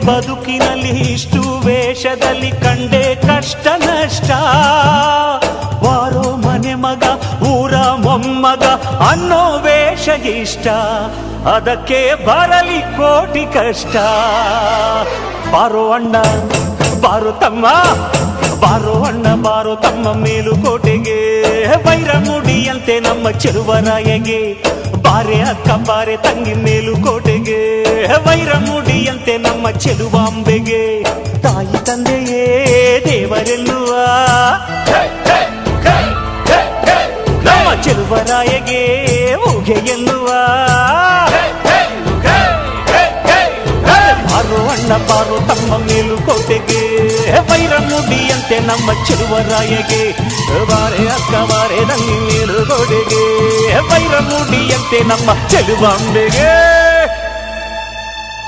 ಬದುಕಿನಲ್ಲಿ ಇಷ್ಟು ವೇಷದಲ್ಲಿ ಕಂಡೆ ಕಷ್ಟ ನಷ್ಟ ಬಾರೋ ಮನೆ ಮಗ ಊರ ಮೊಮ್ಮಗ ಅನ್ನೋ ವೇಷ ಇಷ್ಟ ಅದಕ್ಕೆ ಬರಲಿ ಕೋಟಿ ಕಷ್ಟ ಬಾರೋ ಅಣ್ಣ ಬಾರೋ ತಮ್ಮ ಬಾರೋ ಅಣ್ಣ ಬಾರೋ ತಮ್ಮ ಮೇಲುಕೋಟೆಗೆ ವೈರ ಮುಡಿಯಂತೆ ನಮ್ಮ ಚೆಲುವರಾಯಗೆ ಬಾರೆ ಅಕ್ಕ ಬಾರೆ ತಂಗಿ ಮೇಲುಕೋಟೆಗೆ ವೈರ ಮುಡಿಯಂತೆ ನಮ್ಮ ಚೆಲುವಾಂಬೆಗೆ ತಾಯಿ ತಂದೆಯೇ ದೇವರೆಲ್ಲುವ ನಮ್ಮ ಚೆಲುವರಾಯಗೆ ಊಗೆ ಎನ್ನುವ ಬಾರೋ ಅಣ್ಣ ಬಾರೋ ತಮ್ಮ ಮೇಲುಕೋಟೆಗೆ ವೈರ ಮುಡಿಯಂತೆ ನಮ್ಮ ಚೆಲುವರಾಯಗೆ ಬಾರೆ ಅಕ್ಕ ಬಾರೆ ತಂಗಿ ಮೇಲುಕೋಟೆಗೆ ವೈರ ಮುಡಿಯಂತೆ ನಮ್ಮ ಚೆಲುವಾಂಬೆಗೆ